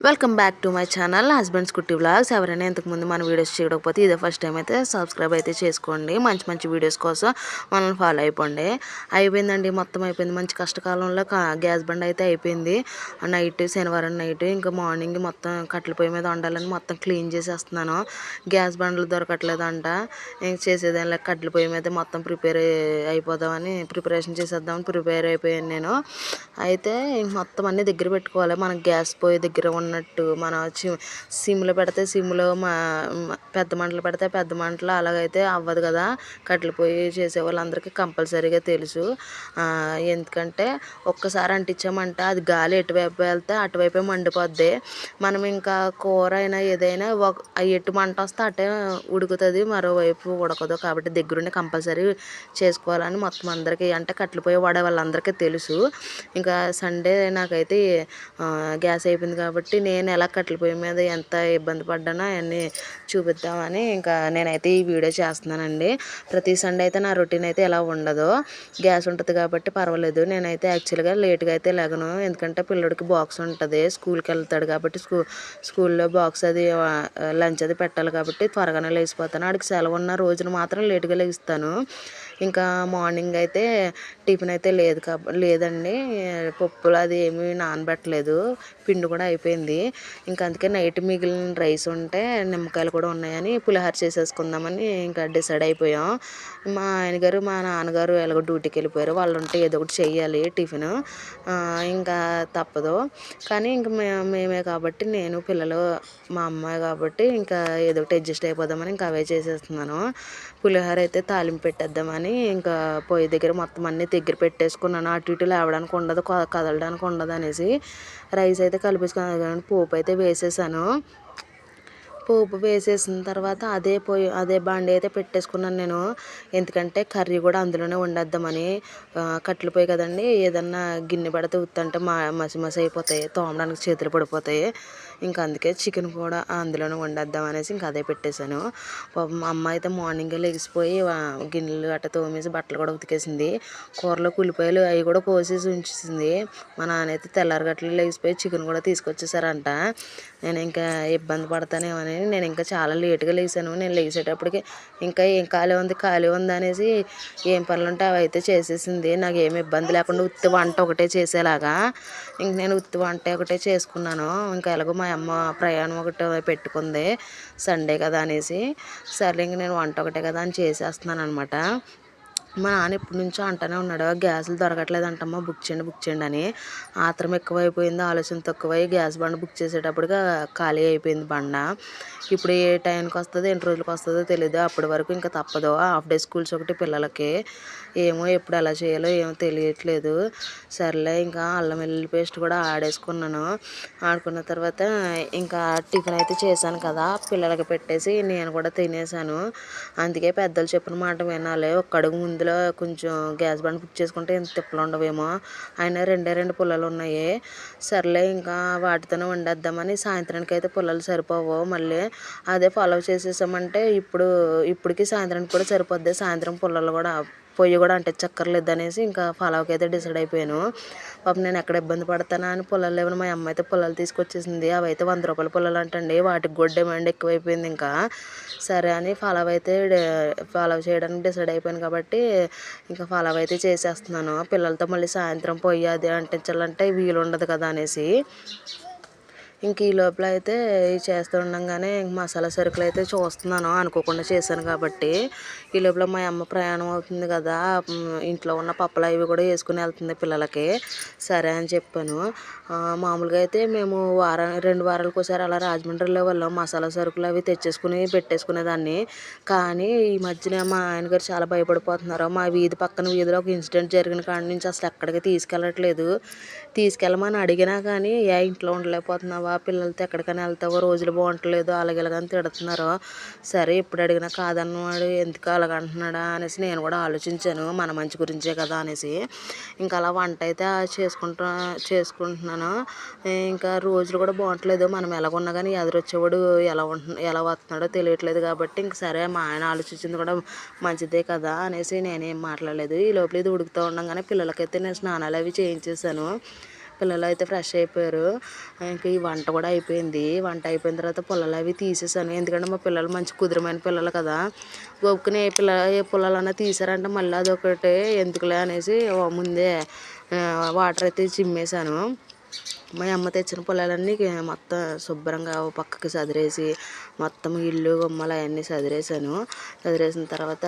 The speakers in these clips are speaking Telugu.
Welcome back to my channel husbands కుట్టి వ్లాగ్స్. ఎవరైనా ఇంతకుముందు మన వీడియోస్ చూడకపోతే ఇదే ఫస్ట్ టైం అయితే సబ్స్క్రైబ్ అయితే చేసుకోండి. మంచి మంచి వీడియోస్ కోసం మనల్ని ఫాలో అయిపోండి. అయిపోయిందండి, మొత్తం అయిపోయింది. మంచి కష్టకాలంలో గ్యాస్ బండ్ అయితే అయిపోయింది. నైట్ శనివారం నైట్ ఇంకా మార్నింగ్ మొత్తం కట్టెల పొయ్యి మీద వండాలని మొత్తం క్లీన్ చేసేస్తున్నాను. గ్యాస్ బండ్లు దొరకట్లేదంట. ఇంక చేసేదానిలో కట్టెల పొయ్యి మీద మొత్తం అయిపోదామని ప్రిపరేషన్ చేసేద్దామని ప్రిపేర్ అయిపోయాను నేను. అయితే మొత్తం అన్నీ దగ్గర పెట్టుకోవాలి. మనకి గ్యాస్ పొయ్యి దగ్గర ఉన్నట్టు మన సిమ్లో పెడితే సిమ్లో పెద్ద మంటలు పెడితే పెద్ద మంటలు అలాగైతే అవ్వదు కదా. కట్టెల పొయ్యి చేసే వాళ్ళందరికీ కంపల్సరీగా తెలుసు. ఎందుకంటే ఒక్కసారి అంటించామంటే అది గాలి ఎటువైపు వెళ్తే అటువైపే మండిపోద్ది. మనం ఇంకా కూర అయినా ఏదైనా ఎటు మంట వస్తే అటే ఉడుకుతుంది, మరోవైపు ఉడకదు. కాబట్టి దగ్గరుండి కంపల్సరీ చేసుకోవాలని మొత్తం అందరికీ అంటే కట్టెల పొయ్యి వాడే వాళ్ళందరికీ తెలుసు. ఇంకా సండే నాకైతే గ్యాస్ అయిపోయింది కాబట్టి నేను ఎలా కట్టెల పొయ్యి మీద ఎంత ఇబ్బంది పడ్డానో అవన్నీ చూపిద్దామని ఇంకా నేనైతే ఈ వీడియో చేస్తున్నానండి. ప్రతి సండే అయితే నా రొటీన్ అయితే ఎలా ఉండదు. గ్యాస్ ఉంటుంది కాబట్టి పర్వాలేదు. నేనైతే యాక్చువల్గా లేట్గా అయితే లేగను. ఎందుకంటే పిల్లడికి బాక్స్ ఉంటుంది, స్కూల్కి వెళ్తాడు కాబట్టి స్కూల్లో బాక్స్ అది లంచ్ అది పెట్టాలి కాబట్టి త్వరగానే లేచిపోతాను. ఆడికి సెలవు ఉన్న రోజున మాత్రం లేట్గా లేస్తాను. ఇంకా మార్నింగ్ అయితే టిఫిన్ అయితే లేదండి. పప్పులు అది ఏమీ నానబెట్టలేదు, పిండి కూడా అయిపోయింది. ఇంకా అందుకే నైట్ మిగిలిన రైస్ ఉంటే నిమ్మకాయలు కూడా ఉన్నాయని పులిహోర చేసేసుకుందామని ఇంకా డిసైడ్ అయిపోయాం. మా ఆయనగారు మా నాన్నగారు ఎలాగో డ్యూటీకి వెళ్ళిపోయారు. వాళ్ళు ఉంటే ఏదో ఒకటి చెయ్యాలి టిఫిన్. ఇంకా తప్పదు. కానీ ఇంకా మేమే కాబట్టి నేను పిల్లలు మా అమ్మాయి కాబట్టి ఇంకా ఏదో ఒకటి అడ్జస్ట్ అయిపోదామని ఇంకా అవే చేసేస్తున్నాను. పులిహోర అయితే తాలింపు పెట్టేద్దామని ఇంకా పొయ్యి దగ్గర మొత్తం అన్నీ దగ్గర పెట్టేసుకున్నాను. అటు ఇటు లేవడానికి ఉండదు, కదలడానికి ఉండదు అనేసి రైస్ అయితే కలిపేసుకున్నాను. పోపు అయితే వేసేసాను. పోపు వేసేసిన తర్వాత అదే బాండి అయితే పెట్టేసుకున్నాను నేను. ఎందుకంటే కర్రీ కూడా అందులోనే వండేద్దామని. కట్టెల పొయ్యి కదండి, ఏదన్నా గిన్నె పడితే ఉత్తంటే మసి అయిపోతాయి, తోమడానికి చేతులు పడిపోతాయి. ఇంకా అందుకే చికెన్ కూడా అందులోనే వండేద్దాం అనేసి ఇంకా అదే పెట్టేశాను. మా అమ్మ అయితే మార్నింగే లెగిసిపోయి గిన్నెలు గట్ట తోమేసి బట్టలు కూడా ఉతికేసింది. కూరలో ఉల్లిపాయలు అవి కూడా కోసేసి ఉంచేసింది. మా నాన్న అయితే తెల్లారి గట్ల లేచిపోయి చికెన్ కూడా తీసుకొచ్చేసారంట. నేను ఇంకా ఇబ్బంది పడతానేమని నేను ఇంకా చాలా లేట్గా లేచాను. నేను లేచేటప్పటికి ఇంకా ఏం ఖాళీ ఉంది అనేసి ఏం పనులు ఉంటే అవి అయితే చేసేసింది. నాకు ఏమి ఇబ్బంది లేకుండా ఉత్తి వంట ఒకటే చేసేలాగా ఇంక నేను ఉత్తి వంట ఒకటే చేసుకున్నాను. ఇంకా ఎలాగో మా అమ్మ ప్రయాణం ఒకటి పెట్టుకుంది సండే కదా అనేసి, సర్లే ఇంక నేను వంట ఒకటే కదా అని చేసేస్తున్నాను అనమాట. మా నాన్న ఎప్పటి నుంచో అంటూనే ఉన్నాడు, గ్యాసులు దొరకట్లేదంటమ్మా, బుక్ చేయండి అని. ఆత్రం ఎక్కువైపోయింది, ఆలోచన తక్కువై గ్యాస్ బండ బుక్ చేసేటప్పటికి ఖాళీ అయిపోయింది బండ. ఇప్పుడు ఏ టైంకి వస్తుందో ఎన్ని రోజులకి వస్తుందో తెలియదు. అప్పటి వరకు ఇంకా తప్పదు. హాఫ్ డే స్కూల్స్ ఒకటి పిల్లలకి, ఏమో ఎప్పుడు ఎలా చేయాలో ఏమో తెలియట్లేదు. సర్లే ఇంకా అల్లం వెల్లుల్లి పేస్ట్ కూడా ఆడేసుకున్నాను. ఆడుకున్న తర్వాత ఇంకా టిఫిన్ అయితే చేశాను కదా, పిల్లలకి పెట్టేసి నేను కూడా తినేసాను. అందుకే పెద్దలు చెప్పిన మాట వినాలి. ఒక్క అడుగు ముందులో కొంచెం గ్యాస్ బండ్ బుక్ చేసుకుంటే ఇంత తిప్పలు ఉండవేమో. అయినా రెండు పుల్లలు ఉన్నాయి. సర్లే ఇంకా వాటితోనే వండేద్దామని సాయంత్రానికి అయితే పుల్లలు సరిపోవు. మళ్ళీ అదే ఫాలో చేసేసామంటే ఇప్పటికి సాయంత్రానికి కూడా సరిపోద్ది. సాయంత్రం పొయ్యి కూడా అంటించక్కర్లేదు అనేసి ఇంకా పలావ్కి అయితే డిసైడ్ అయిపోయాను. పాపం నేను ఎక్కడ ఇబ్బంది పడతానా అని పుల్లలు లేవని మా అమ్మ అయితే పుల్లలు తీసుకొచ్చేసింది. అవి అయితే 100 రూపాయల పుల్లలు అంటండి. వాటికి కూడా డిమాండ్ ఎక్కువైపోయింది. ఇంకా సరే అని ఫాలో చేయడానికి డిసైడ్ అయిపోయాను కాబట్టి ఇంకా ఫాలో అయితే చేసేస్తున్నాను. పిల్లలతో మళ్ళీ సాయంత్రం పొయ్యి అది అంటించాలంటే వీలు ఉండదు కదా అనేసి ఇంక ఈ లోపల అయితే చేస్తూ ఉండగానే మసాలా సరుకులు అయితే చూస్తున్నాను. అనుకోకుండా చేశాను కాబట్టి ఈ లోపల మా అమ్మ ప్రయాణం అవుతుంది కదా, ఇంట్లో ఉన్న పప్పులు అవి కూడా వేసుకుని వెళ్తుంది పిల్లలకి. సరే అని చెప్పాను. మామూలుగా అయితే మేము 2 వారాలకు ఒకసారి అలా రాజమండ్రిలో వాళ్ళం మసాలా సరుకులు అవి తెచ్చేసుకుని పెట్టేసుకునేదాన్ని. కానీ ఈ మధ్యన మా ఆయనగారు చాలా భయపడిపోతున్నారు. మా వీధి పక్కన వీధిలో ఒక ఇన్సిడెంట్ జరిగిన కాడి నుంచి అసలు ఎక్కడికి తీసుకెళ్ళట్లేదు. తీసుకెళ్ళమని అడిగినా కానీ ఇంట్లో ఉండలేకపోతున్నావా, పిల్లలతో ఎక్కడికైనా వెళ్తావో, రోజులు బాగుంటలేదు, అలాగని తిడుతున్నారు. సరే ఎప్పుడు అడిగినా కాదన్నవాడు ఎందుకు అలాగంటున్నాడా అనేసి నేను కూడా ఆలోచించాను. మన మంచి గురించే కదా అనేసి ఇంకా అలా వంట అయితే చేసుకుంటున్నాను. ఇంకా రోజులు కూడా బాగుంటలేదు. మనం ఎలాగున్నా కానీ ఎదురొచ్చేవాడు ఎలా వస్తున్నాడో తెలియట్లేదు కాబట్టి ఇంక సరే మా ఆయన ఆలోచించింది కూడా మంచిదే కదా అనేసి నేనేం మాట్లాడలేదు. ఈ లోపల ఇది ఉడుకుతూ ఉండగానే పిల్లలకైతే నేను స్నానాలు అవి చేయించేసాను. పిల్లలు అయితే ఫ్రెష్ అయిపోయారు. ఇంకా ఈ వంట కూడా అయిపోయింది. వంట అయిపోయిన తర్వాత పుల్లలు అవి తీసేసాను. ఎందుకంటే మా పిల్లలు మంచి కుదురమైన పిల్లలు కదా, గోపుకుని ఏ పుల్లలన్నా తీసారంటే మళ్ళీ అదొకటి ఎందుకులే అనేసి ముందే వాటర్ అయితే చిమ్మేశాను. మా అమ్మ తెచ్చిన పుల్లలన్నీ మొత్తం శుభ్రంగా పక్కకి సదిరేసి మొత్తం ఇల్లు గుమ్మలు అవన్నీ సదిరేసిన తర్వాత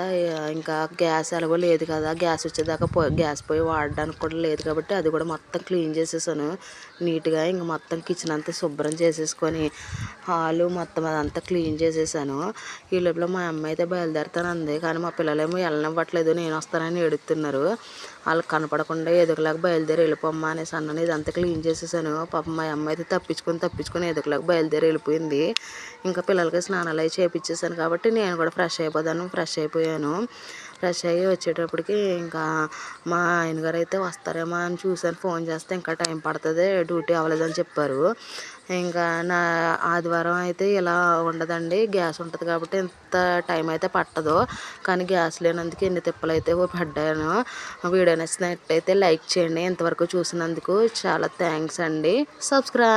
ఇంకా గ్యాస్ ఎలాగో లేదు కదా, గ్యాస్ వచ్చేదాకా గ్యాస్ పొయ్యి వాడడానికి కూడా లేదు కాబట్టి అది కూడా మొత్తం క్లీన్ చేసేసాను నీట్గా. ఇంక మొత్తం కిచెన్ అంతా శుభ్రం చేసేసుకొని హాలు మొత్తం అదంతా క్లీన్ చేసేసాను. ఈ లోపల మా అమ్మ అయితే బయలుదేరుతానంది, కానీ మా పిల్లలేమో వెళ్ళనివ్వట్లేదు, నేను వస్తానని ఏడుతున్నారు. వాళ్ళకి కనపడకుండా ఎదుగులాగా బయలుదేరి వెళ్ళిపోమ్మా అనేసి అన్నాను. ఇదంతా క్లీన్ చేసేసాను. పాపం మా అమ్మ అయితే తప్పించుకొని ఎదుగులాగా బయలుదేరి వెళ్ళిపోయింది. ఇంకా పిల్లలకి స్నానాలు అవి చేపించేసాను కాబట్టి నేను కూడా ఫ్రెష్ అయిపోయాను. ఫ్రెష్ అయ్యి వచ్చేటప్పటికి ఇంకా మా ఆయనగారు అయితే వస్తారేమో అని చూశాను, ఫోన్ చేస్తే ఇంకా టైం పడుతుంది, డ్యూటీ అవ్వలేదని చెప్పారు. ఇంకా నా ఆదివారం అయితే ఇలా ఉండదండి, గ్యాస్ ఉంటుంది కాబట్టి ఇంత టైం అయితే పట్టదు. కానీ గ్యాస్ లేనందుకు ఎన్ని తిప్పలు అయితే పడ్డాను. వీడియో నచ్చినట్టయితే లైక్ చేయండి. ఇంతవరకు చూసినందుకు చాలా థ్యాంక్స్ అండి. సబ్స్క్రైబ్.